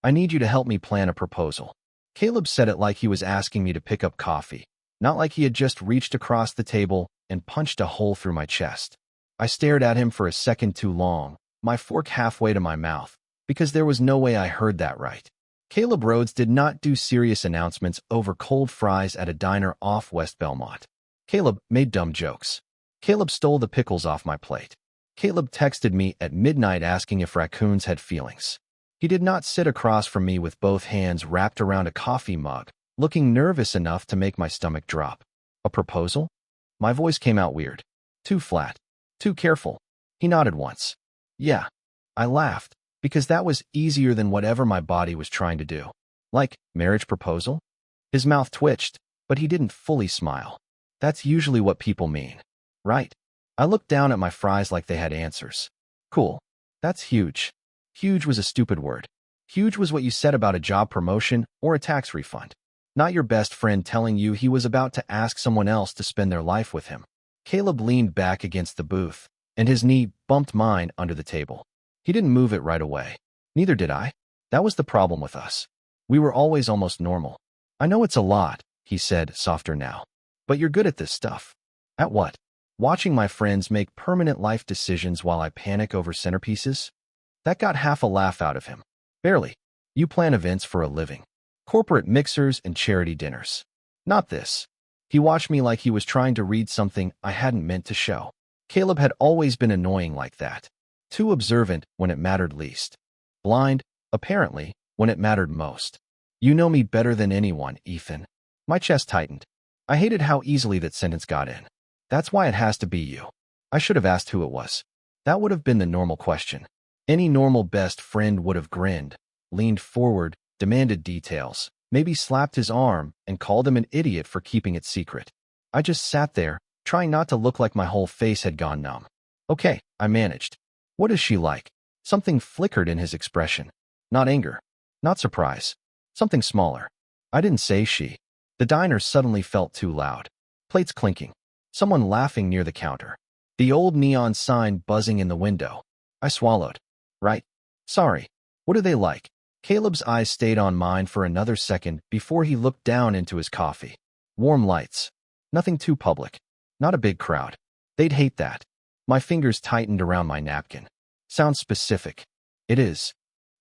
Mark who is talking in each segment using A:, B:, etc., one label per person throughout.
A: I need you to help me plan a proposal. Caleb said it like he was asking me to pick up coffee, not like he had just reached across the table and punched a hole through my chest. I stared at him for a second too long, my fork halfway to my mouth, because there was no way I heard that right. Caleb Rhodes did not do serious announcements over cold fries at a diner off West Belmont. Caleb made dumb jokes. Caleb stole the pickles off my plate. Caleb texted me at midnight asking if raccoons had feelings. He did not sit across from me with both hands wrapped around a coffee mug, looking nervous enough to make my stomach drop. A proposal? My voice came out weird. Too flat. Too careful. He nodded once. Yeah. I laughed, because that was easier than whatever my body was trying to do. Like, marriage proposal? His mouth twitched, but he didn't fully smile. That's usually what people mean. Right. I looked down at my fries like they had answers. Cool. That's huge. Huge was a stupid word. Huge was what you said about a job promotion or a tax refund. Not your best friend telling you he was about to ask someone else to spend their life with him. Caleb leaned back against the booth, and his knee bumped mine under the table. He didn't move it right away. Neither did I. That was the problem with us. We were always almost normal. I know it's a lot, he said, softer now. But you're good at this stuff. At what? Watching my friends make permanent life decisions while I panic over centerpieces? That got half a laugh out of him. Barely. You plan events for a living. Corporate mixers and charity dinners. Not this. He watched me like he was trying to read something I hadn't meant to show. Caleb had always been annoying like that. Too observant when it mattered least. Blind, apparently, when it mattered most. You know me better than anyone, Ethan. My chest tightened. I hated how easily that sentence got in. That's why it has to be you. I should have asked who it was. That would have been the normal question. Any normal best friend would have grinned, leaned forward, demanded details, maybe slapped his arm and called him an idiot for keeping it secret. I just sat there, trying not to look like my whole face had gone numb. Okay, I managed. What is she like? Something flickered in his expression. Not anger. Not surprise. Something smaller. I didn't say she. The diner suddenly felt too loud. Plates clinking. Someone laughing near the counter. The old neon sign buzzing in the window. I swallowed. Right. Sorry. What are they like? Caleb's eyes stayed on mine for another second before he looked down into his coffee. Warm lights. Nothing too public. Not a big crowd. They'd hate that. My fingers tightened around my napkin. Sounds specific. It is.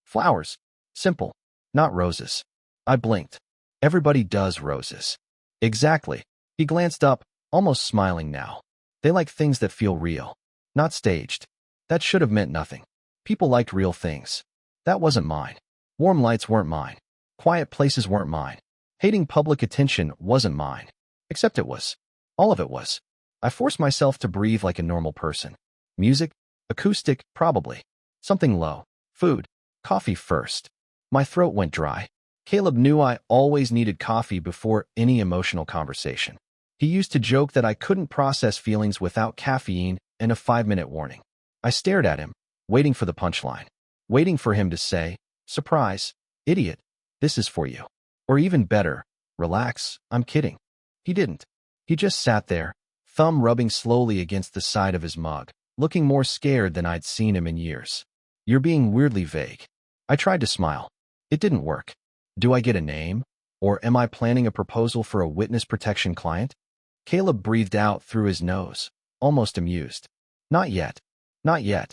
A: Flowers. Simple. Not roses. I blinked. Everybody does roses. Exactly. He glanced up, almost smiling now. They like things that feel real. Not staged. That should have meant nothing. People liked real things. That wasn't mine. Warm lights weren't mine. Quiet places weren't mine. Hating public attention wasn't mine. Except it was. All of it was. I forced myself to breathe like a normal person. Music? Acoustic? Probably. Something low. Food. Coffee first. My throat went dry. Caleb knew I always needed coffee before any emotional conversation. He used to joke that I couldn't process feelings without caffeine and a 5-minute warning. I stared at him, waiting for the punchline. Waiting for him to say, surprise, idiot, this is for you. Or even better, relax, I'm kidding. He didn't. He just sat there, thumb rubbing slowly against the side of his mug, looking more scared than I'd seen him in years. You're being weirdly vague. I tried to smile. It didn't work. Do I get a name? Or am I planning a proposal for a witness protection client? Caleb breathed out through his nose, almost amused. Not yet. Not yet.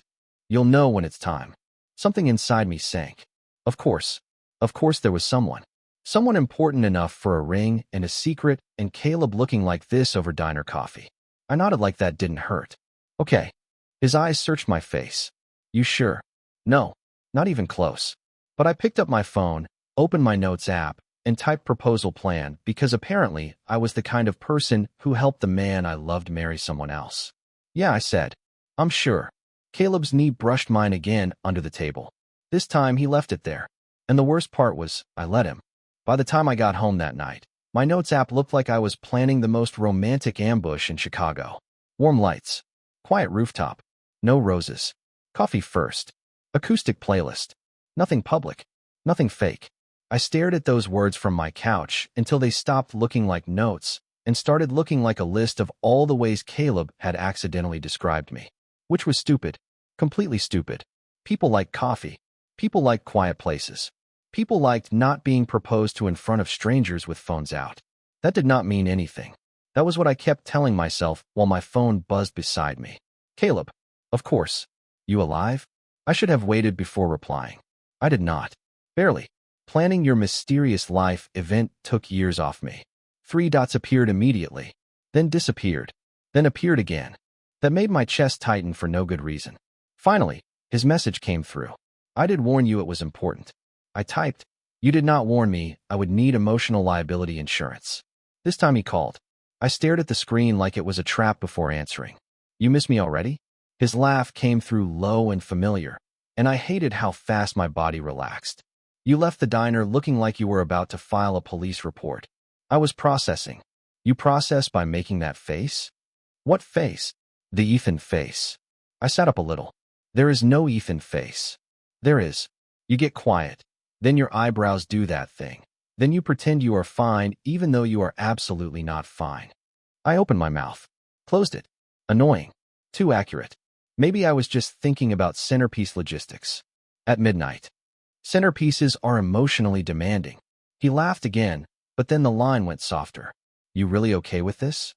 A: You'll know when it's time. Something inside me sank. Of course. Of course there was someone. Someone important enough for a ring and a secret, and Caleb looking like this over diner coffee. I nodded like that didn't hurt. Okay. His eyes searched my face. You sure? No. Not even close. But I picked up my phone, opened my notes app, and typed proposal plan because apparently I was the kind of person who helped the man I loved marry someone else. Yeah, I said. I'm sure. Caleb's knee brushed mine again under the table. This time he left it there. And the worst part was, I let him. By the time I got home that night, my notes app looked like I was planning the most romantic ambush in Chicago. Warm lights. Quiet rooftop. No roses. Coffee first. Acoustic playlist. Nothing public. Nothing fake. I stared at those words from my couch until they stopped looking like notes and started looking like a list of all the ways Caleb had accidentally described me. Which was stupid. Completely stupid. People like coffee. People like quiet places. People liked not being proposed to in front of strangers with phones out. That did not mean anything. That was what I kept telling myself while my phone buzzed beside me. Caleb. Of course. You alive? I should have waited before replying. I did not. Barely. Planning your mysterious life event took years off me. 3 dots appeared immediately, then disappeared, then appeared again. That made my chest tighten for no good reason. Finally, his message came through. I did warn you it was important. I typed, you did not warn me I would need emotional liability insurance. This time he called. I stared at the screen like it was a trap before answering. You miss me already? His laugh came through low and familiar, and I hated how fast my body relaxed. You left the diner looking like you were about to file a police report. I was processing. You process by making that face? What face? The Ethan face. I sat up a little. There is no Ethan face. There is. You get quiet. Then your eyebrows do that thing. Then you pretend you are fine even though you are absolutely not fine. I opened my mouth. Closed it. Annoying. Too accurate. Maybe I was just thinking about centerpiece logistics. At midnight. Centerpieces are emotionally demanding. He laughed again, but then the line went softer. You really okay with this?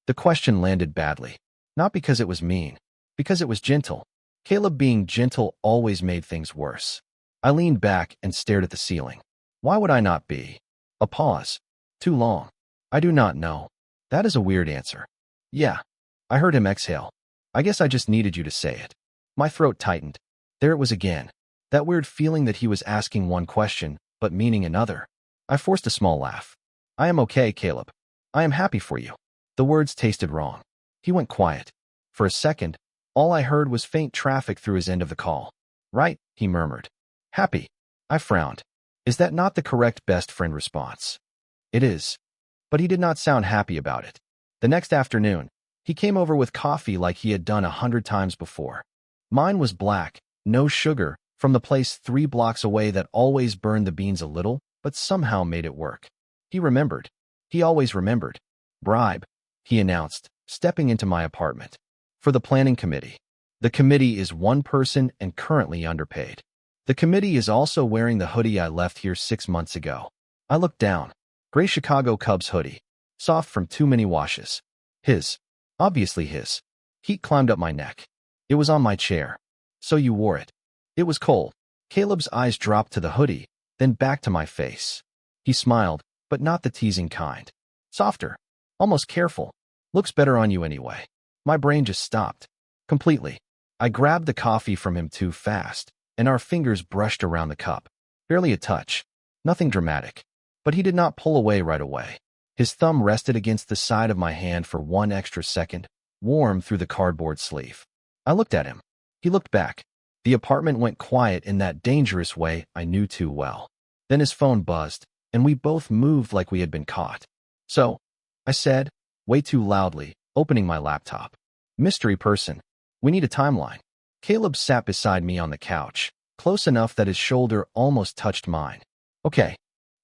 A: The question landed badly. Not because it was mean. Because it was gentle. Caleb being gentle always made things worse. I leaned back and stared at the ceiling. Why would I not be? A pause. Too long. I do not know. That is a weird answer. Yeah. I heard him exhale. I guess I just needed you to say it. My throat tightened. There it was again. That weird feeling that he was asking one question, but meaning another. I forced a small laugh. I am okay, Caleb. I am happy for you. The words tasted wrong. He went quiet. For a second, all I heard was faint traffic through his end of the call. Right, he murmured. Happy. I frowned. Is that not the correct best friend response? It is. But he did not sound happy about it. The next afternoon, he came over with coffee like he had done 100 times before. Mine was black, no sugar, from the place 3 blocks away that always burned the beans a little, but somehow made it work. He remembered. He always remembered. Bribe, he announced, stepping into my apartment. For the planning committee. The committee is one person and currently underpaid. The committee is also wearing the hoodie I left here 6 months ago. I looked down. Gray Chicago Cubs hoodie. Soft from too many washes. His. Obviously his. Heat climbed up my neck. It was on my chair. So you wore it. It was cold. Caleb's eyes dropped to the hoodie, then back to my face. He smiled, but not the teasing kind. Softer. Almost careful. Looks better on you anyway. My brain just stopped. Completely. I grabbed the coffee from him too fast, and our fingers brushed around the cup. Barely a touch. Nothing dramatic. But he did not pull away right away. His thumb rested against the side of my hand for 1 extra second, warm through the cardboard sleeve. I looked at him. He looked back. The apartment went quiet in that dangerous way I knew too well. Then his phone buzzed, and we both moved like we had been caught. So, I said, way too loudly, opening my laptop. Mystery person. We need a timeline. Caleb sat beside me on the couch, close enough that his shoulder almost touched mine. Okay.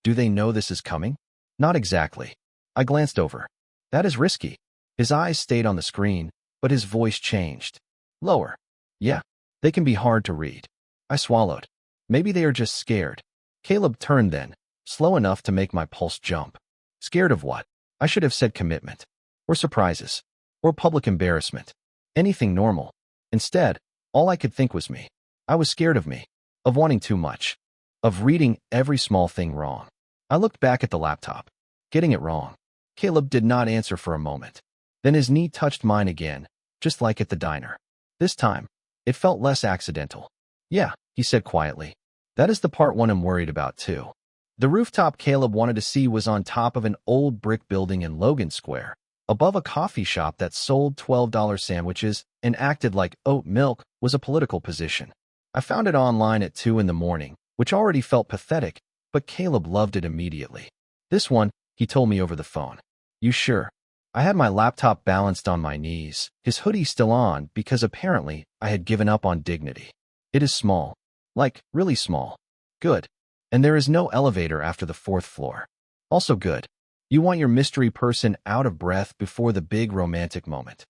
A: Do they know this is coming? Not exactly. I glanced over. That is risky. His eyes stayed on the screen, but his voice changed. Lower. Yeah. They can be hard to read. I swallowed. Maybe they are just scared. Caleb turned then, slow enough to make my pulse jump. Scared of what? I should have said commitment. Or surprises. Or public embarrassment. Anything normal. Instead, all I could think was me. I was scared of me. Of wanting too much. Of reading every small thing wrong. I looked back at the laptop. Getting it wrong. Caleb did not answer for a moment. Then his knee touched mine again, just like at the diner. This time, it felt less accidental. Yeah, he said quietly. That is the part one I'm worried about too. The rooftop Caleb wanted to see was on top of an old brick building in Logan Square, above a coffee shop that sold $12 sandwiches and acted like oat milk was a political position. I found it online at 2 in the morning, which already felt pathetic, but Caleb loved it immediately. This one, he told me over the phone. You sure? I had my laptop balanced on my knees, his hoodie still on because apparently I had given up on dignity. It is small. Like, really small. Good. And there is no elevator after the 4th floor. Also good. You want your mystery person out of breath before the big romantic moment.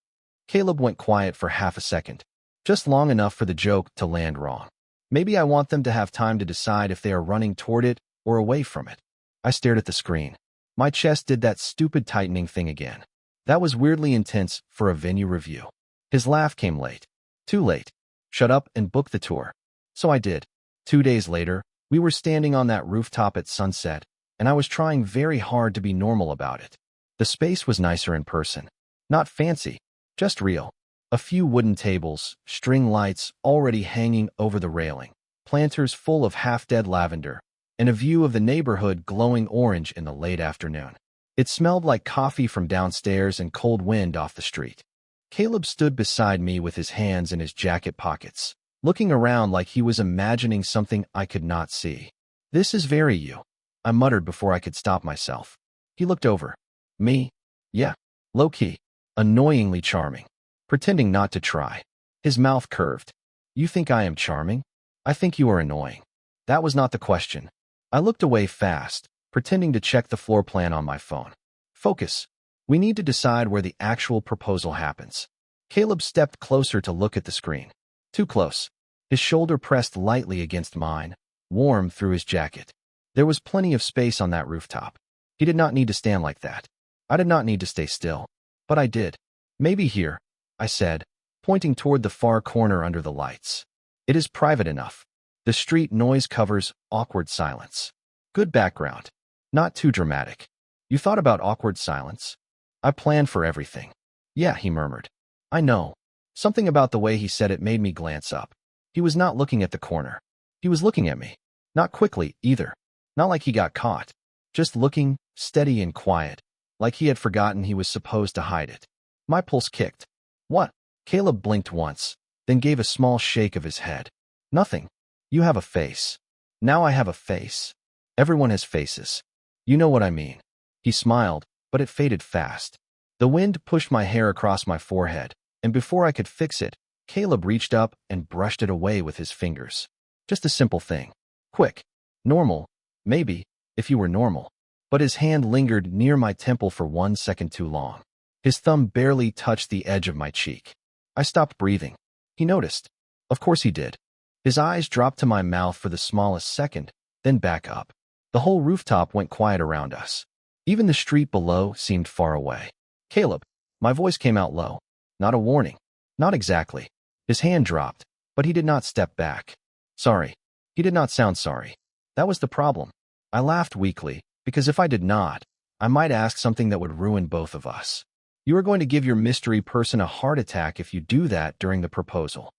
A: Caleb went quiet for half a second. Just long enough for the joke to land wrong. Maybe I want them to have time to decide if they are running toward it or away from it. I stared at the screen. My chest did that stupid tightening thing again. That was weirdly intense for a venue review. His laugh came late. Too late. Shut up and book the tour. So I did. 2 days later, we were standing on that rooftop at sunset, and I was trying very hard to be normal about it. The space was nicer in person. Not fancy, just real. A few wooden tables, string lights already hanging over the railing, planters full of half-dead lavender, and a view of the neighborhood glowing orange in the late afternoon. It smelled like coffee from downstairs and cold wind off the street. Caleb stood beside me with his hands in his jacket pockets, looking around like he was imagining something I could not see. "This is very you," I muttered before I could stop myself. He looked over. "Me? Yeah. Low-key. Annoyingly charming. Pretending not to try." His mouth curved. "You think I am charming? I think you are annoying." That was not the question. I looked away fast, pretending to check the floor plan on my phone. "Focus. We need to decide where the actual proposal happens." Caleb stepped closer to look at the screen. Too close. His shoulder pressed lightly against mine, warm through his jacket. There was plenty of space on that rooftop. He did not need to stand like that. I did not need to stay still. But I did. "Maybe here," I said, pointing toward the far corner under the lights. "It is private enough. The street noise covers awkward silence. Good background. Not too dramatic." "You thought about awkward silence?" "I planned for everything." "Yeah," he murmured. "I know." Something about the way he said it made me glance up. He was not looking at the corner. He was looking at me. Not quickly, either. Not like he got caught. Just looking, steady and quiet, like he had forgotten he was supposed to hide it. My pulse kicked. "What?" Caleb blinked once, then gave a small shake of his head. "Nothing. You have a face." "Now I have a face." "Everyone has faces. You know what I mean." He smiled, but it faded fast. The wind pushed my hair across my forehead, and before I could fix it, Caleb reached up and brushed it away with his fingers. Just a simple thing. Quick. Normal. Maybe, if you were normal. But his hand lingered near my temple for 1 second too long. His thumb barely touched the edge of my cheek. I stopped breathing. He noticed. Of course he did. His eyes dropped to my mouth for the smallest second, then back up. The whole rooftop went quiet around us. Even the street below seemed far away. "Caleb." My voice came out low. Not a warning. Not exactly. His hand dropped, but he did not step back. "Sorry." He did not sound sorry. That was the problem. I laughed weakly, because if I did not, I might ask something that would ruin both of us. "You are going to give your mystery person a heart attack if you do that during the proposal."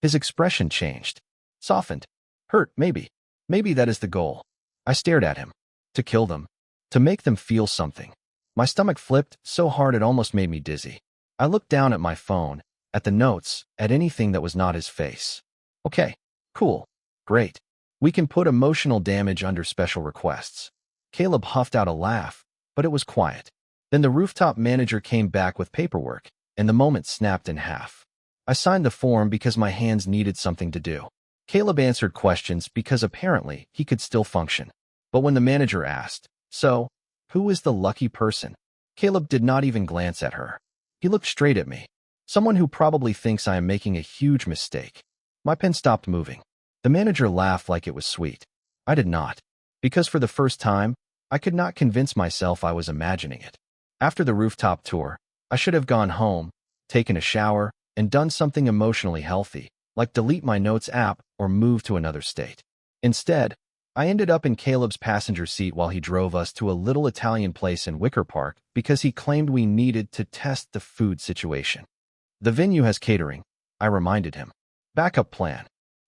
A: His expression changed. Softened. "Hurt, maybe. Maybe that is the goal." I stared at him. To kill them. To make them feel something. My stomach flipped so hard it almost made me dizzy. I looked down at my phone, at the notes, at anything that was not his face. "Okay. Cool. Great. We can put emotional damage under special requests." Caleb huffed out a laugh, but it was quiet. Then the rooftop manager came back with paperwork, and the moment snapped in half. I signed the form because my hands needed something to do. Caleb answered questions because apparently he could still function. But when the manager asked, "So, who is the lucky person?" Caleb did not even glance at her. He looked straight at me. Someone who probably thinks I am making a huge mistake. My pen stopped moving. The manager laughed like it was sweet. I did not. Because for the first time, I could not convince myself I was imagining it. After the rooftop tour, I should have gone home, taken a shower, and done something emotionally healthy, like delete my notes app or move to another state. Instead, I ended up in Caleb's passenger seat while he drove us to a little Italian place in Wicker Park because he claimed we needed to test the food situation. "The venue has catering," I reminded him. "Backup plan."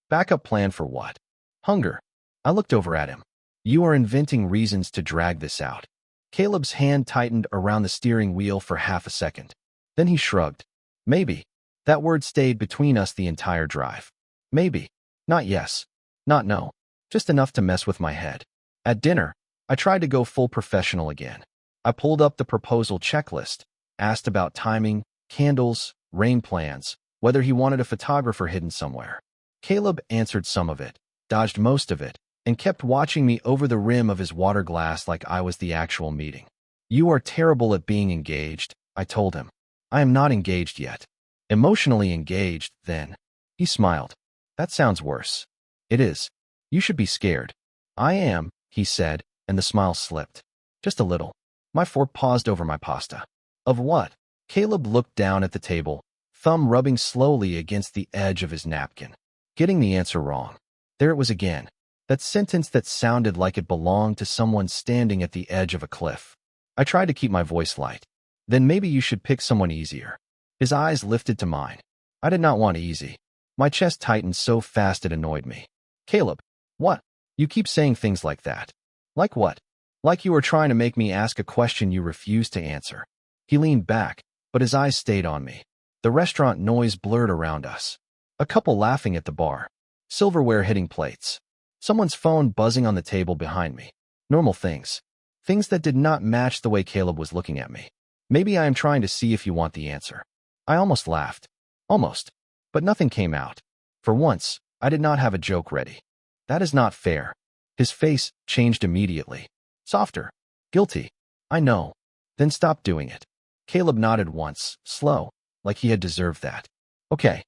A: "Backup plan for what?" "Hunger." I looked over at him. "You are inventing reasons to drag this out." Caleb's hand tightened around the steering wheel for half a second. Then he shrugged. "Maybe." That word stayed between us the entire drive. Maybe. Not yes. Not no. Just enough to mess with my head. At dinner, I tried to go full professional again. I pulled up the proposal checklist, asked about timing, candles, rain plans, whether he wanted a photographer hidden somewhere. Caleb answered some of it, dodged most of it, and kept watching me over the rim of his water glass like I was the actual meeting. "You are terrible at being engaged," I told him. "I am not engaged yet." "Emotionally engaged, then." He smiled. "That sounds worse." It is. You should be scared. I am, he said, and the smile slipped. Just a little. My fork paused over my pasta. Of what? Caleb looked down at the table, thumb rubbing slowly against the edge of his napkin. Getting the answer wrong. There it was again. That sentence that sounded like it belonged to someone standing at the edge of a cliff. I tried to keep my voice light. Then maybe you should pick someone easier. His eyes lifted to mine. I did not want easy. My chest tightened so fast it annoyed me. Caleb, what? You keep saying things like that. Like what? Like you were trying to make me ask a question you refused to answer. He leaned back, but his eyes stayed on me. The restaurant noise blurred around us. A couple laughing at the bar. Silverware hitting plates. Someone's phone buzzing on the table behind me. Normal things. Things that did not match the way Caleb was looking at me. Maybe I am trying to see if you want the answer. I almost laughed. Almost. But nothing came out. For once, I did not have a joke ready. That is not fair. His face changed immediately. Softer. Guilty. I know. Then stop doing it. Caleb nodded once, slow, like he had deserved that. Okay.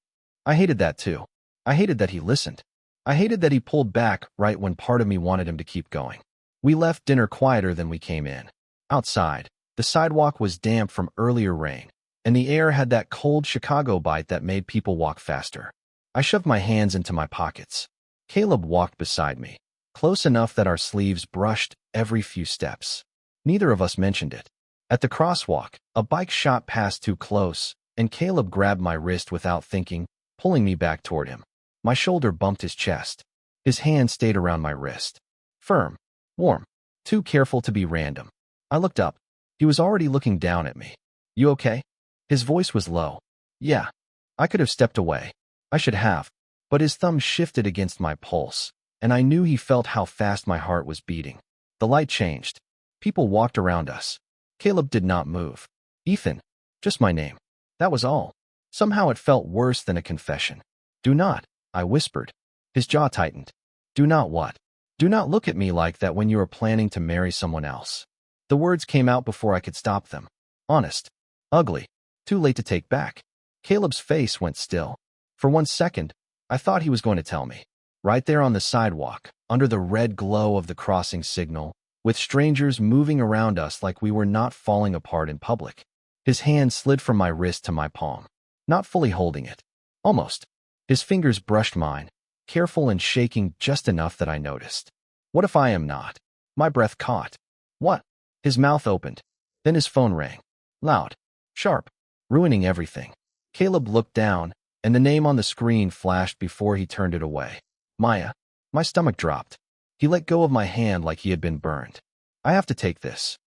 A: I hated that too. I hated that he listened. I hated that he pulled back right when part of me wanted him to keep going. We left dinner quieter than we came in. Outside, the sidewalk was damp from earlier rain, and the air had that cold Chicago bite that made people walk faster. I shoved my hands into my pockets. Caleb walked beside me, close enough that our sleeves brushed every few steps. Neither of us mentioned it. At the crosswalk, a bike shot past too close, and Caleb grabbed my wrist without thinking, pulling me back toward him. My shoulder bumped his chest. His hand stayed around my wrist. Firm. Warm. Too careful to be random. I looked up. He was already looking down at me. You okay? His voice was low. Yeah. I could have stepped away. I should have. But his thumb shifted against my pulse, and I knew he felt how fast my heart was beating. The light changed. People walked around us. Caleb did not move. Ethan. Just my name. That was all. Somehow it felt worse than a confession. Do not, I whispered. His jaw tightened. Do not what? Do not look at me like that when you are planning to marry someone else. The words came out before I could stop them. Honest. Ugly. Too late to take back. Caleb's face went still. For 1 second, I thought he was going to tell me. Right there on the sidewalk, under the red glow of the crossing signal, with strangers moving around us like we were not falling apart in public. His hand slid from my wrist to my palm, not fully holding it. Almost. His fingers brushed mine, careful and shaking just enough that I noticed. What if I am not? My breath caught. What? His mouth opened. Then his phone rang. Loud. Sharp. Ruining everything. Caleb looked down, and the name on the screen flashed before he turned it away. Maya. My stomach dropped. He let go of my hand like he had been burned. I have to take this.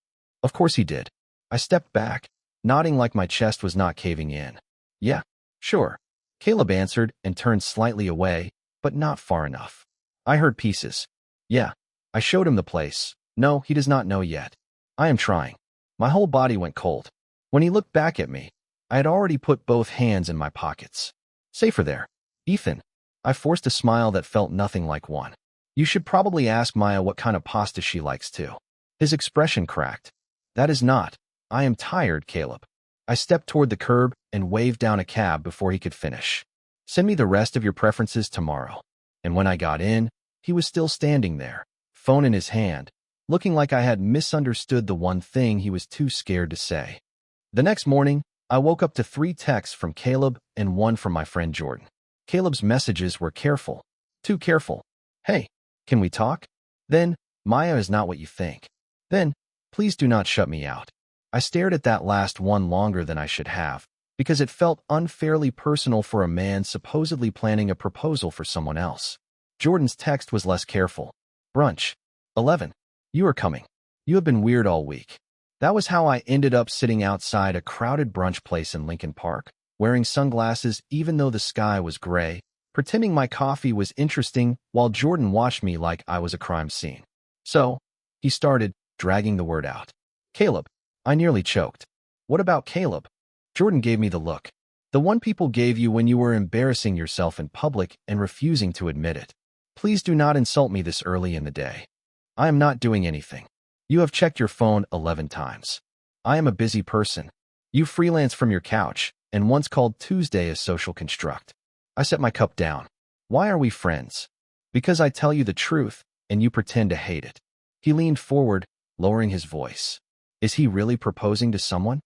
A: Of course he did. I stepped back, nodding like my chest was not caving in. Yeah, sure. Caleb answered and turned slightly away, but not far enough. I heard pieces. Yeah. I showed him the place. No, he does not know yet. I am trying. My whole body went cold. When he looked back at me, I had already put both hands in my pockets. Safer there. Ethan. I forced a smile that felt nothing like one. You should probably ask Maya what kind of pasta she likes too. His expression cracked. That is not. I am tired, Caleb. I stepped toward the curb and waved down a cab before he could finish. Send me the rest of your preferences tomorrow. And when I got in, he was still standing there, phone in his hand, looking like I had misunderstood the one thing he was too scared to say. The next morning, I woke up to 3 texts from Caleb and 1 from my friend Jordan. Caleb's messages were careful. Too careful. Hey, can we talk? Then, Maya is not what you think. Then, please do not shut me out. I stared at that last one longer than I should have, because it felt unfairly personal for a man supposedly planning a proposal for someone else. Jordan's text was less careful. Brunch. 11. You are coming. You have been weird all week. That was how I ended up sitting outside a crowded brunch place in Lincoln Park, wearing sunglasses even though the sky was gray, pretending my coffee was interesting while Jordan watched me like I was a crime scene. So, he started, dragging the word out. Caleb. I nearly choked. What about Caleb? Jordan gave me the look. The one people gave you when you were embarrassing yourself in public and refusing to admit it. Please do not insult me this early in the day. I am not doing anything. You have checked your phone 11 times. I am a busy person. You freelance from your couch, and once called Tuesday a social construct. I set my cup down. Why are we friends? Because I tell you the truth, and you pretend to hate it. He leaned forward, lowering his voice. Is he really proposing to someone?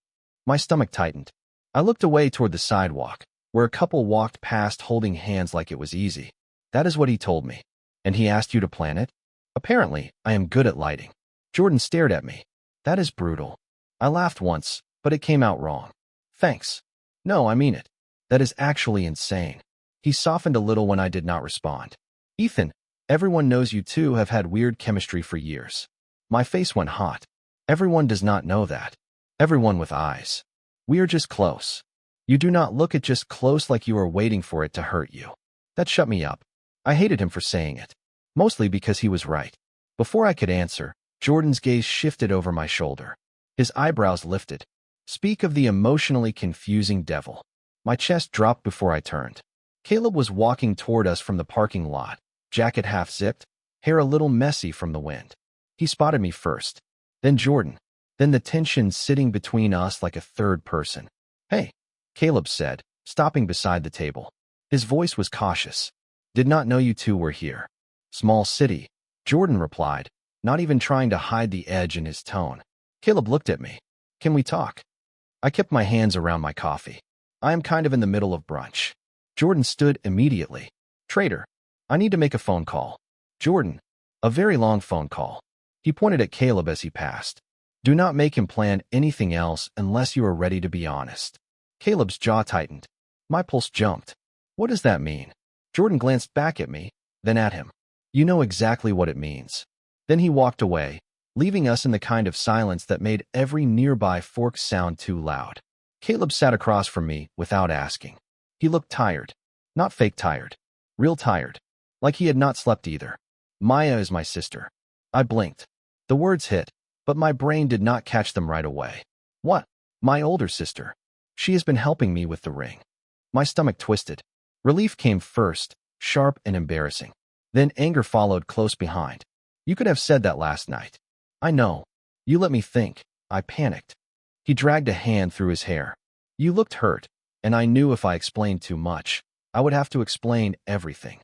A: My stomach tightened. I looked away toward the sidewalk, where a couple walked past holding hands like it was easy. That is what he told me. And he asked you to plan it? Apparently, I am good at lighting. Jordan stared at me. That is brutal. I laughed once, but it came out wrong. Thanks. No, I mean it. That is actually insane. He softened a little when I did not respond. Ethan, everyone knows you two have had weird chemistry for years. My face went hot. Everyone does not know that. Everyone with eyes. We are just close. You do not look at just close like you are waiting for it to hurt you. That shut me up. I hated him for saying it. Mostly because he was right. Before I could answer, Jordan's gaze shifted over my shoulder. His eyebrows lifted. Speak of the emotionally confusing devil. My chest dropped before I turned. Caleb was walking toward us from the parking lot, jacket half zipped, hair a little messy from the wind. He spotted me first, then Jordan, then the tension sitting between us like a third person. Hey, Caleb said, stopping beside the table. His voice was cautious. Did not know you two were here. Small city, Jordan replied, not even trying to hide the edge in his tone. Caleb looked at me. Can we talk? I kept my hands around my coffee. I am kind of in the middle of brunch. Jordan stood immediately. Traitor, I need to make a phone call. Jordan, a very long phone call. He pointed at Caleb as he passed. Do not make him plan anything else unless you are ready to be honest. Caleb's jaw tightened. My pulse jumped. What does that mean? Jordan glanced back at me, then at him. You know exactly what it means. Then he walked away, leaving us in the kind of silence that made every nearby fork sound too loud. Caleb sat across from me without asking. He looked tired. Not fake tired. Real tired. Like he had not slept either. Maya is my sister. I blinked. The words hit, but my brain did not catch them right away. What? My older sister. She has been helping me with the ring. My stomach twisted. Relief came first, sharp and embarrassing. Then anger followed close behind. You could have said that last night. I know. You let me think. I panicked. He dragged a hand through his hair. You looked hurt, and I knew if I explained too much, I would have to explain everything.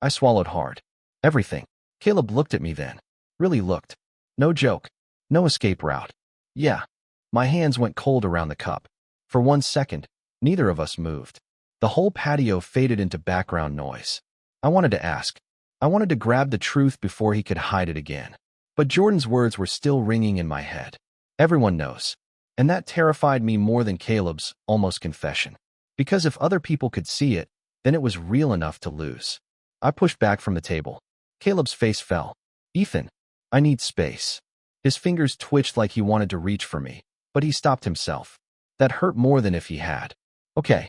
A: I swallowed hard. Everything. Caleb looked at me then. Really looked. No joke. No escape route. Yeah. My hands went cold around the cup. For 1 second, neither of us moved. The whole patio faded into background noise. I wanted to ask. I wanted to grab the truth before he could hide it again. But Jordan's words were still ringing in my head. Everyone knows. And that terrified me more than Caleb's almost confession. Because if other people could see it, then it was real enough to lose. I pushed back from the table. Caleb's face fell. Ethan, I need space. His fingers twitched like he wanted to reach for me, but he stopped himself. That hurt more than if he had. Okay.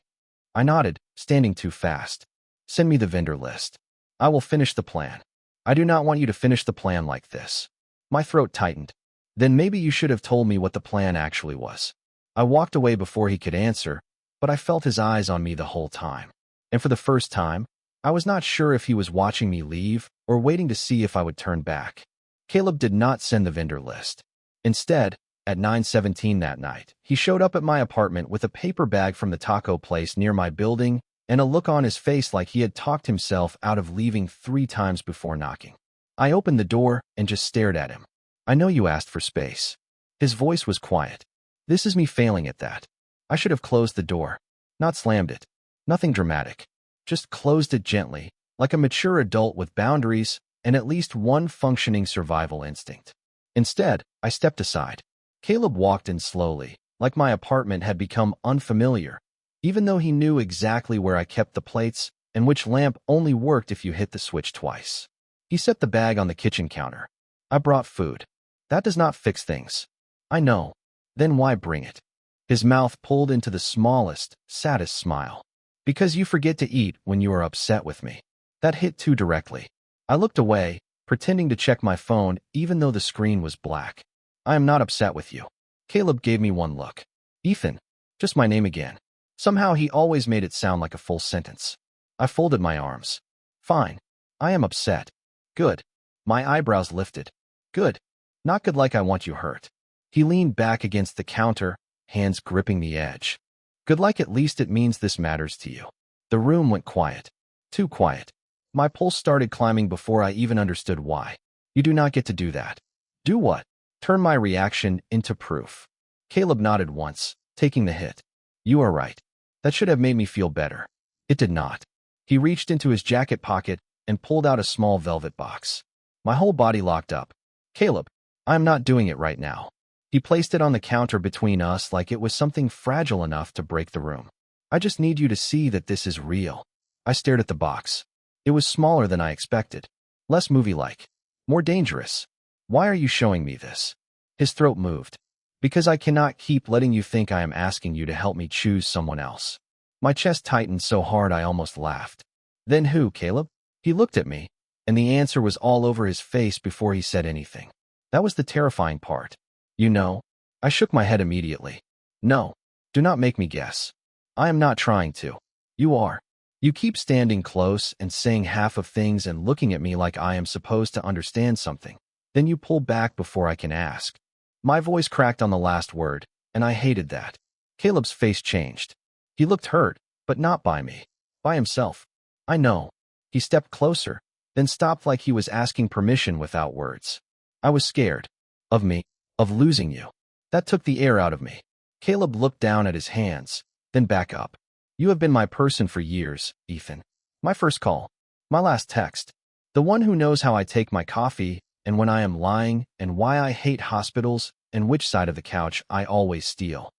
A: I nodded, standing too fast. Send me the vendor list. I will finish the plan. I do not want you to finish the plan like this. My throat tightened. Then maybe you should have told me what the plan actually was. I walked away before he could answer, but I felt his eyes on me the whole time. And for the first time, I was not sure if he was watching me leave or waiting to see if I would turn back. Caleb did not send the vendor list. Instead, at 9:17 that night, he showed up at my apartment with a paper bag from the taco place near my building and a look on his face like he had talked himself out of leaving 3 times before knocking. I opened the door and just stared at him. I know you asked for space. His voice was quiet. This is me failing at that. I should have closed the door, not slammed it. Nothing dramatic. Just closed it gently, like a mature adult with boundaries and at least one functioning survival instinct. Instead, I stepped aside. Caleb walked in slowly, like my apartment had become unfamiliar, even though he knew exactly where I kept the plates and which lamp only worked if you hit the switch twice. He set the bag on the kitchen counter. I brought food. That does not fix things. I know. Then why bring it? His mouth pulled into the smallest, saddest smile. Because you forget to eat when you are upset with me. That hit too directly. I looked away, pretending to check my phone even though the screen was black. I am not upset with you. Caleb gave me one look. Ethan, just my name again. Somehow he always made it sound like a full sentence. I folded my arms. Fine. I am upset. Good. My eyebrows lifted. Good. Not good like I want you hurt. He leaned back against the counter, hands gripping the edge. Good like at least it means this matters to you. The room went quiet. Too quiet. My pulse started climbing before I even understood why. You do not get to do that. Do what? Turn my reaction into proof. Caleb nodded once, taking the hit. You are right. That should have made me feel better. It did not. He reached into his jacket pocket and pulled out a small velvet box. My whole body locked up. Caleb, I'm not doing it right now. He placed it on the counter between us like it was something fragile enough to break the room. I just need you to see that this is real. I stared at the box. It was smaller than I expected. Less movie-like. More dangerous. Why are you showing me this? His throat moved. Because I cannot keep letting you think I am asking you to help me choose someone else. My chest tightened so hard I almost laughed. Then who, Caleb? He looked at me, and the answer was all over his face before he said anything. That was the terrifying part. You know, I shook my head immediately. No, do not make me guess. I am not trying to. You are. You keep standing close and saying half of things and looking at me like I am supposed to understand something. Then you pull back before I can ask. My voice cracked on the last word, and I hated that. Caleb's face changed. He looked hurt, but not by me. By himself. I know. He stepped closer, then stopped like he was asking permission without words. I was scared. Of me. Of losing you. That took the air out of me. Caleb looked down at his hands, then back up. You have been my person for years, Ethan. My first call. My last text. The one who knows how I take my coffee, and when I am lying, and why I hate hospitals, and which side of the couch I always steal.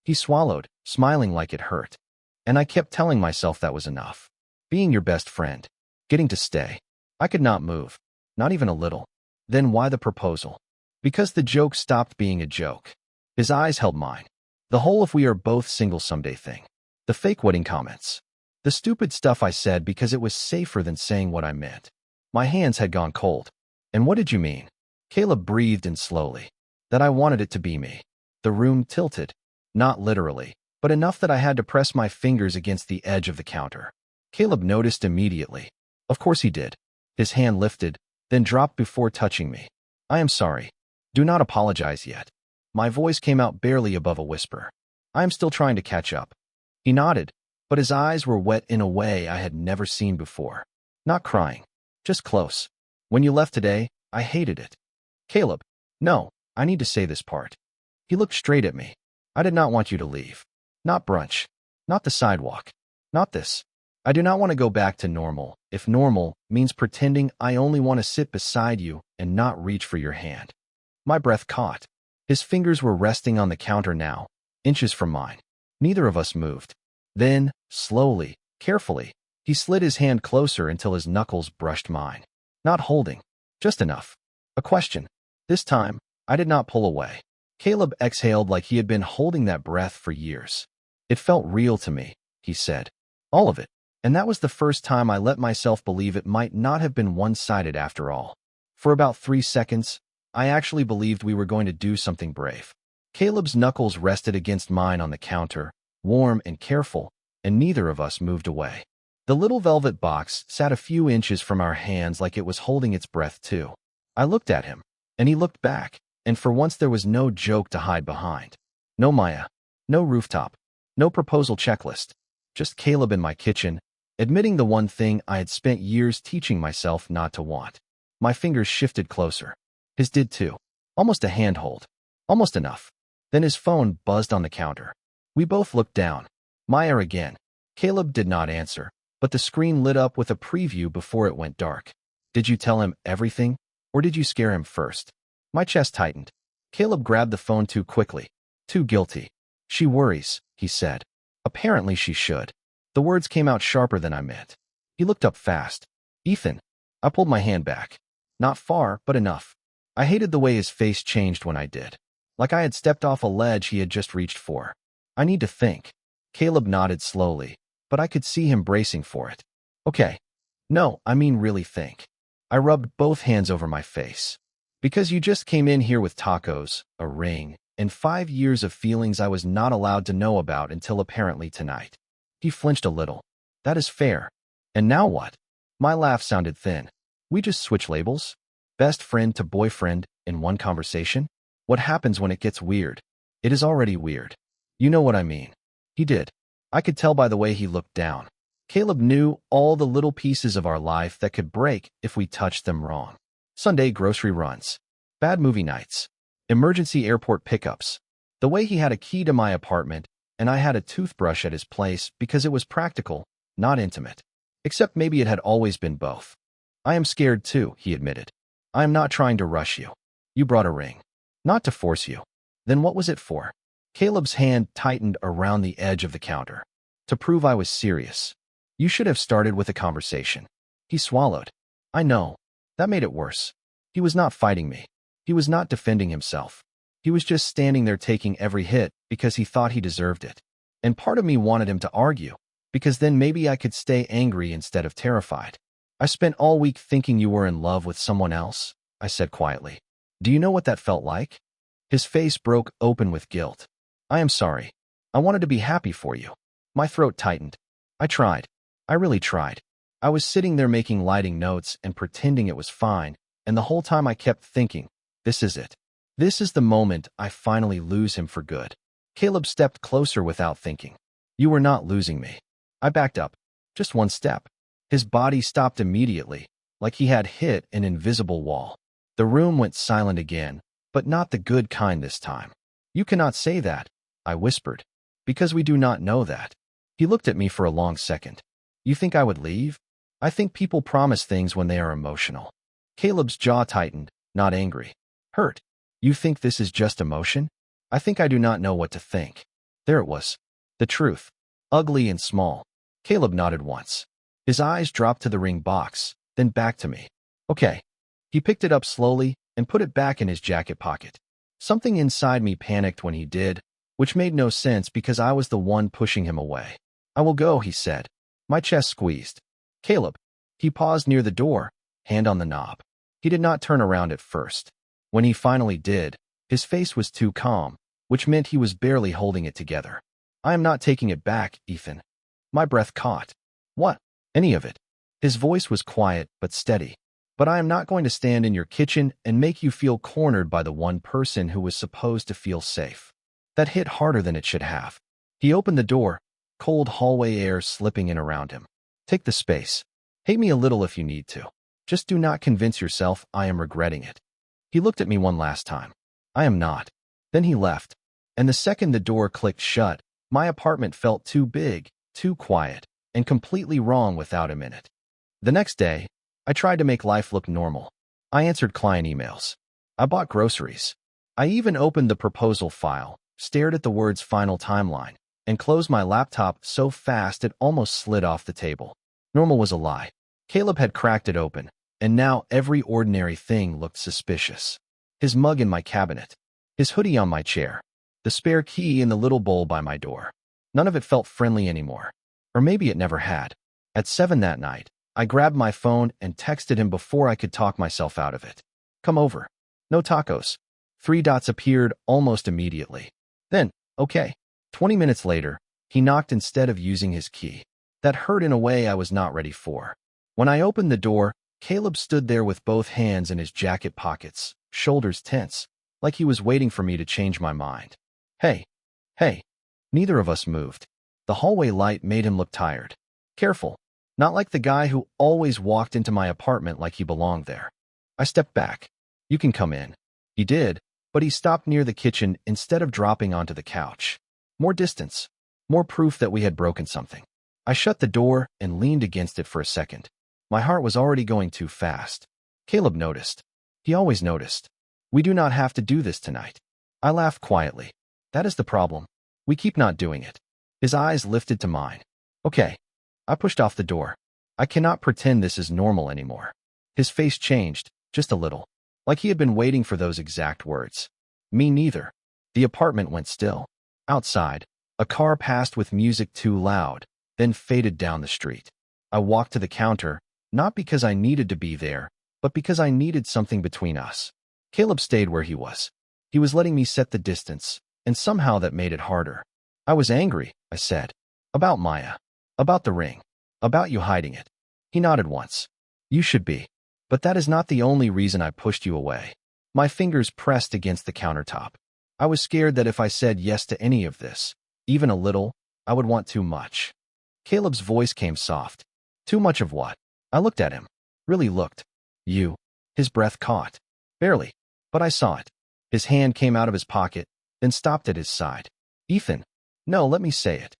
A: He swallowed, smiling like it hurt. And I kept telling myself that was enough. Being your best friend. Getting to stay. I could not move. Not even a little. Then why the proposal? Because the joke stopped being a joke. His eyes held mine. The whole "if we are both single someday" thing. The fake wedding comments. The stupid stuff I said because it was safer than saying what I meant. My hands had gone cold. And what did you mean? Caleb breathed in slowly. That I wanted it to be me. The room tilted. Not literally, but enough that I had to press my fingers against the edge of the counter. Caleb noticed immediately. Of course he did. His hand lifted, then dropped before touching me. I am sorry. Do not apologize yet. My voice came out barely above a whisper. I am still trying to catch up. He nodded, but his eyes were wet in a way I had never seen before. Not crying. Just close. When you left today, I hated it. Caleb, no, I need to say this part. He looked straight at me. I did not want you to leave. Not brunch. Not the sidewalk. Not this. I do not want to go back to normal, if normal means pretending I only want to sit beside you and not reach for your hand. My breath caught. His fingers were resting on the counter now, inches from mine. Neither of us moved. Then, slowly, carefully, he slid his hand closer until his knuckles brushed mine. Not holding. Just enough. A question. This time, I did not pull away. Caleb exhaled like he had been holding that breath for years. It felt real to me, he said. All of it. And that was the first time I let myself believe it might not have been one-sided after all. For about 3 seconds, I actually believed we were going to do something brave. Caleb's knuckles rested against mine on the counter, warm and careful, and neither of us moved away. The little velvet box sat a few inches from our hands like it was holding its breath too. I looked at him, and he looked back, and for once there was no joke to hide behind. No Maya. No rooftop. No proposal checklist. Just Caleb in my kitchen, admitting the one thing I had spent years teaching myself not to want. My fingers shifted closer. His did too. Almost a handhold. Almost enough. Then his phone buzzed on the counter. We both looked down. Maya again. Caleb did not answer, but the screen lit up with a preview before it went dark. Did you tell him everything, or did you scare him first? My chest tightened. Caleb grabbed the phone too quickly. Too guilty. She worries, he said. Apparently she should. The words came out sharper than I meant. He looked up fast. Ethan. I pulled my hand back. Not far, but enough. I hated the way his face changed when I did. Like I had stepped off a ledge he had just reached for. I need to think. Caleb nodded slowly, but I could see him bracing for it. Okay. No, I mean really think. I rubbed both hands over my face. Because you just came in here with tacos, a ring, and 5 years of feelings I was not allowed to know about until apparently tonight. He flinched a little. That is fair. And now what? My laugh sounded thin. We just switch labels? Best friend to boyfriend in one conversation? What happens when it gets weird? It is already weird. You know what I mean. He did. I could tell by the way he looked down. Caleb knew all the little pieces of our life that could break if we touched them wrong. Sunday grocery runs, bad movie nights, emergency airport pickups. The way he had a key to my apartment and I had a toothbrush at his place because it was practical, not intimate. Except maybe it had always been both. I am scared too, he admitted. I am not trying to rush you. You brought a ring. Not to force you. Then what was it for? Caleb's hand tightened around the edge of the counter. To prove I was serious. You should have started with a conversation. He swallowed. I know. That made it worse. He was not fighting me. He was not defending himself. He was just standing there taking every hit because he thought he deserved it. And part of me wanted him to argue, because then maybe I could stay angry instead of terrified. I spent all week thinking you were in love with someone else, I said quietly. Do you know what that felt like? His face broke open with guilt. I am sorry. I wanted to be happy for you. My throat tightened. I tried. I really tried. I was sitting there making lighting notes and pretending it was fine, and the whole time I kept thinking, this is it. This is the moment I finally lose him for good. Caleb stepped closer without thinking. You were not losing me. I backed up. Just one step. His body stopped immediately, like he had hit an invisible wall. The room went silent again, but not the good kind this time. You cannot say that, I whispered, because we do not know that. He looked at me for a long second. You think I would leave? I think people promise things when they are emotional. Caleb's jaw tightened, not angry. Hurt. You think this is just emotion? I think I do not know what to think. There it was. The truth. Ugly and small. Caleb nodded once. His eyes dropped to the ring box, then back to me. Okay. He picked it up slowly and put it back in his jacket pocket. Something inside me panicked when he did, which made no sense because I was the one pushing him away. I will go, he said. My chest squeezed. Caleb. He paused near the door, hand on the knob. He did not turn around at first. When he finally did, his face was too calm, which meant he was barely holding it together. I am not taking it back, Ethan. My breath caught. What? Any of it. His voice was quiet but steady. But I am not going to stand in your kitchen and make you feel cornered by the one person who was supposed to feel safe. That hit harder than it should have. He opened the door, cold hallway air slipping in around him. Take the space. Hate me a little if you need to. Just do not convince yourself I am regretting it. He looked at me one last time. I am not. Then he left. And the second the door clicked shut, my apartment felt too big, too quiet, and completely wrong without him in it. The next day, I tried to make life look normal. I answered client emails. I bought groceries. I even opened the proposal file, stared at the words final timeline, and closed my laptop so fast it almost slid off the table. Normal was a lie. Caleb had cracked it open, and now every ordinary thing looked suspicious. His mug in my cabinet, his hoodie on my chair, the spare key in the little bowl by my door. None of it felt friendly anymore. Or maybe it never had. At 7 that night, I grabbed my phone and texted him before I could talk myself out of it. Come over. No tacos. 3 dots appeared almost immediately. Then, okay. 20 minutes later, he knocked instead of using his key. That hurt in a way I was not ready for. When I opened the door, Caleb stood there with both hands in his jacket pockets, shoulders tense, like he was waiting for me to change my mind. Hey. Neither of us moved. The hallway light made him look tired. Careful. Not like the guy who always walked into my apartment like he belonged there. I stepped back. You can come in. He did, but he stopped near the kitchen instead of dropping onto the couch. More distance. More proof that we had broken something. I shut the door and leaned against it for a second. My heart was already going too fast. Caleb noticed. He always noticed. We do not have to do this tonight. I laughed quietly. That is the problem. We keep not doing it. His eyes lifted to mine. Okay. I pushed off the door. I cannot pretend this is normal anymore. His face changed, just a little. Like he had been waiting for those exact words. Me neither. The apartment went still. Outside, a car passed with music too loud, then faded down the street. I walked to the counter, not because I needed to be there, but because I needed something between us. Caleb stayed where he was. He was letting me set the distance, and somehow that made it harder. I was angry, I said. About Maya. About the ring. About you hiding it. He nodded once. You should be. But that is not the only reason I pushed you away. My fingers pressed against the countertop. I was scared that if I said yes to any of this, even a little, I would want too much. Caleb's voice came soft. Too much of what? I looked at him. Really looked. You. His breath caught. Barely. But I saw it. His hand came out of his pocket, then stopped at his side. Ethan. No, let me say it.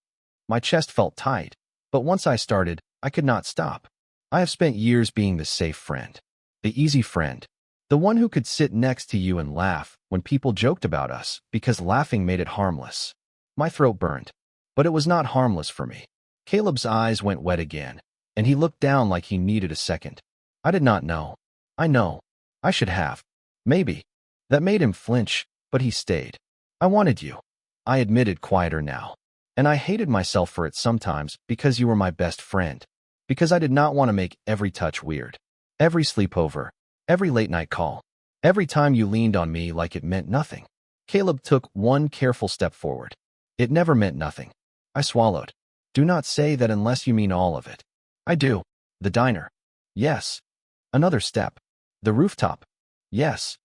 A: My chest felt tight, but once I started, I could not stop. I have spent years being the safe friend. The easy friend. The one who could sit next to you and laugh when people joked about us because laughing made it harmless. My throat burned. But it was not harmless for me. Caleb's eyes went wet again, and he looked down like he needed a second. I did not know. I know. I should have. Maybe. That made him flinch, but he stayed. I wanted you. I admitted quieter now. And I hated myself for it sometimes because you were my best friend. Because I did not want to make every touch weird. Every sleepover. Every late-night call. Every time you leaned on me like it meant nothing. Caleb took one careful step forward. It never meant nothing. I swallowed. Do not say that unless you mean all of it. I do. The diner. Yes. Another step. The rooftop. Yes.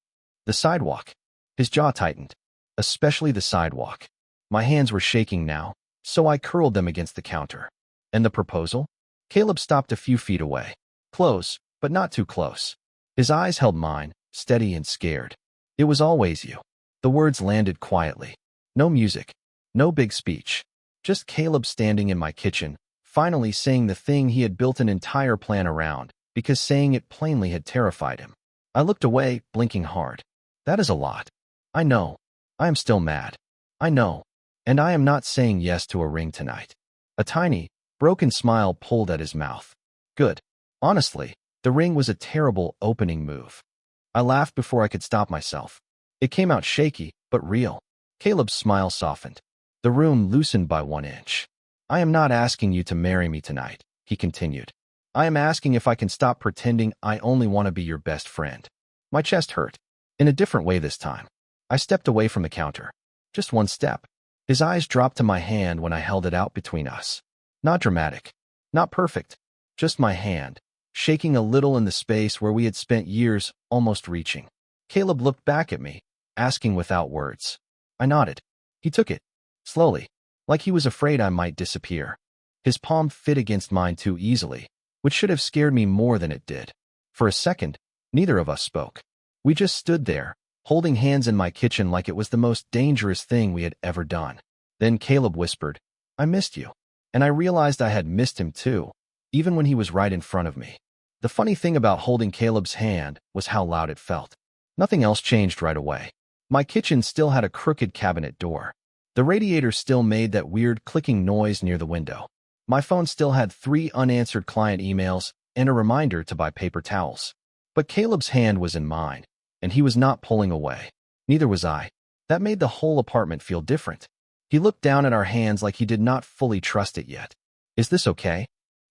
A: The sidewalk. His jaw tightened. Especially the sidewalk. My hands were shaking now, so I curled them against the counter. And the proposal? Caleb stopped a few feet away. Close, but not too close. His eyes held mine, steady and scared. It was always you. The words landed quietly. No music. No big speech. Just Caleb standing in my kitchen, finally saying the thing he had built an entire plan around, because saying it plainly had terrified him. I looked away, blinking hard. That is a lot. I know. I am still mad. I know. And I am not saying yes to a ring tonight. A tiny, broken smile pulled at his mouth. Good. Honestly, the ring was a terrible opening move. I laughed before I could stop myself. It came out shaky, but real. Caleb's smile softened. The room loosened by 1 inch. I am not asking you to marry me tonight, he continued. I am asking if I can stop pretending I only want to be your best friend. My chest hurt. In a different way this time. I stepped away from the counter. Just one step. His eyes dropped to my hand when I held it out between us. Not dramatic. Not perfect. Just my hand, shaking a little in the space where we had spent years almost reaching. Caleb looked back at me, asking without words. I nodded. He took it. Slowly, like he was afraid I might disappear. His palm fit against mine too easily, which should have scared me more than it did. For a second, neither of us spoke. We just stood there, holding hands in my kitchen like it was the most dangerous thing we had ever done. Then Caleb whispered, I missed you. And I realized I had missed him too, even when he was right in front of me. The funny thing about holding Caleb's hand was how loud it felt. Nothing else changed right away. My kitchen still had a crooked cabinet door. The radiator still made that weird clicking noise near the window. My phone still had 3 unanswered client emails and a reminder to buy paper towels. But Caleb's hand was in mine, and he was not pulling away. Neither was I. That made the whole apartment feel different. He looked down at our hands like he did not fully trust it yet. Is this okay?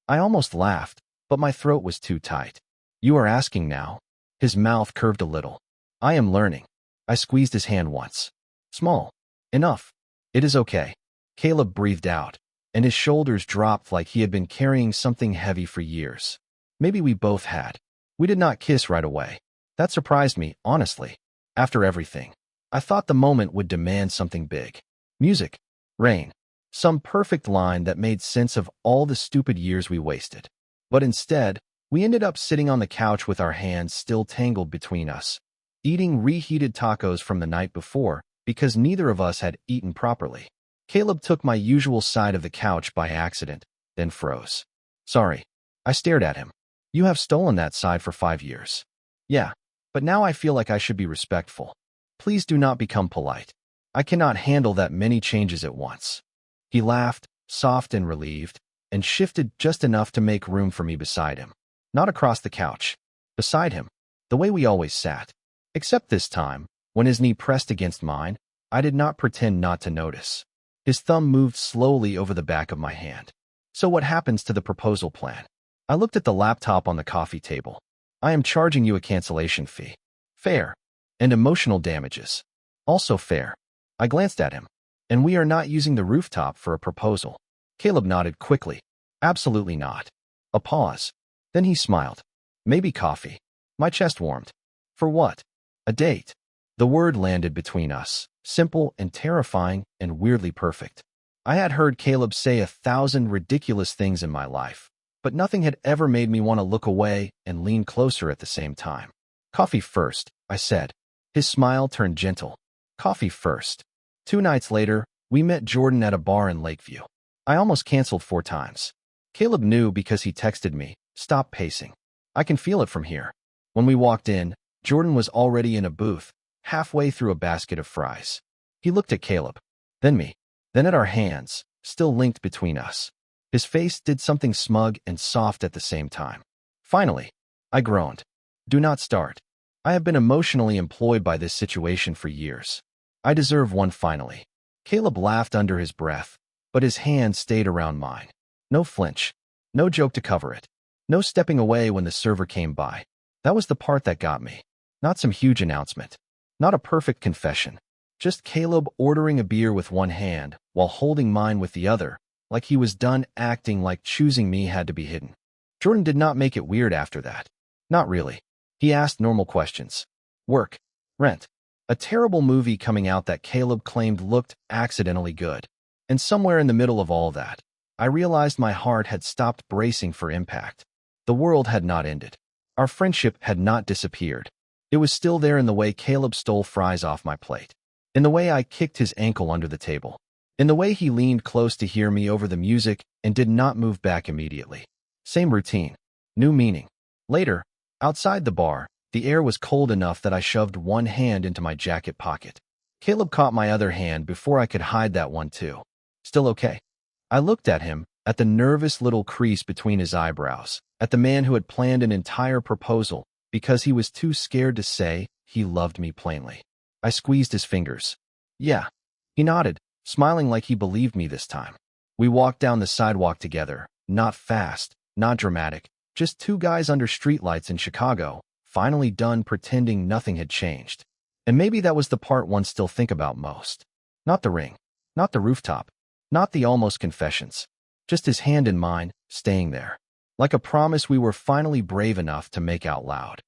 A: I almost laughed, but my throat was too tight. You are asking now? His mouth curved a little. I am learning. I squeezed his hand once. Small. Enough. It is okay. Caleb breathed out, and his shoulders dropped like he had been carrying something heavy for years. Maybe we both had. We did not kiss right away. That surprised me, honestly. After everything, I thought the moment would demand something big. Music. Rain. Some perfect line that made sense of all the stupid years we wasted. But instead, we ended up sitting on the couch with our hands still tangled between us, eating reheated tacos from the night before because neither of us had eaten properly. Caleb took my usual side of the couch by accident, then froze. Sorry. I stared at him. You have stolen that side for 5 years. Yeah, but now I feel like I should be respectful. Please do not become polite. I cannot handle that many changes at once. He laughed, soft and relieved, and shifted just enough to make room for me beside him. Not across the couch. Beside him. The way we always sat. Except this time, when his knee pressed against mine, I did not pretend not to notice. His thumb moved slowly over the back of my hand. So what happens to the proposal plan? I looked at the laptop on the coffee table. I am charging you a cancellation fee. Fair. And emotional damages. Also fair. I glanced at him. And we are not using the rooftop for a proposal. Caleb nodded quickly. Absolutely not. A pause. Then he smiled. Maybe coffee. My chest warmed. For what? A date. The word landed between us, simple and terrifying and weirdly perfect. I had heard Caleb say 1,000 ridiculous things in my life, but nothing had ever made me want to look away and lean closer at the same time. Coffee first, I said. His smile turned gentle. Coffee first. 2 nights later, we met Jordan at a bar in Lakeview. I almost canceled 4 times. Caleb knew because he texted me, "Stop pacing. I can feel it from here." When we walked in, Jordan was already in a booth, halfway through a basket of fries. He looked at Caleb, then me, then at our hands, still linked between us. His face did something smug and soft at the same time. Finally, I groaned. Do not start. I have been emotionally employed by this situation for years. I deserve one finally. Caleb laughed under his breath, but his hand stayed around mine. No flinch. No joke to cover it. No stepping away when the server came by. That was the part that got me. Not some huge announcement. Not a perfect confession. Just Caleb ordering a beer with one hand while holding mine with the other, like he was done acting like choosing me had to be hidden. Jordan did not make it weird after that. Not really. He asked normal questions. Work. Rent. A terrible movie coming out that Caleb claimed looked accidentally good. And somewhere in the middle of all that, I realized my heart had stopped bracing for impact. The world had not ended. Our friendship had not disappeared. It was still there in the way Caleb stole fries off my plate. In the way I kicked his ankle under the table. In the way he leaned close to hear me over the music and did not move back immediately. Same routine. New meaning. Later, outside the bar, the air was cold enough that I shoved one hand into my jacket pocket. Caleb caught my other hand before I could hide that one too. Still okay. I looked at him, at the nervous little crease between his eyebrows, at the man who had planned an entire proposal because he was too scared to say he loved me plainly. I squeezed his fingers. Yeah. He nodded, smiling like he believed me this time. We walked down the sidewalk together, not fast, not dramatic, just 2 guys under streetlights in Chicago, finally done pretending nothing had changed. And maybe that was the part one still think about most. Not the ring, not the rooftop, not the almost confessions. Just his hand in mine, staying there. Like a promise we were finally brave enough to make out loud.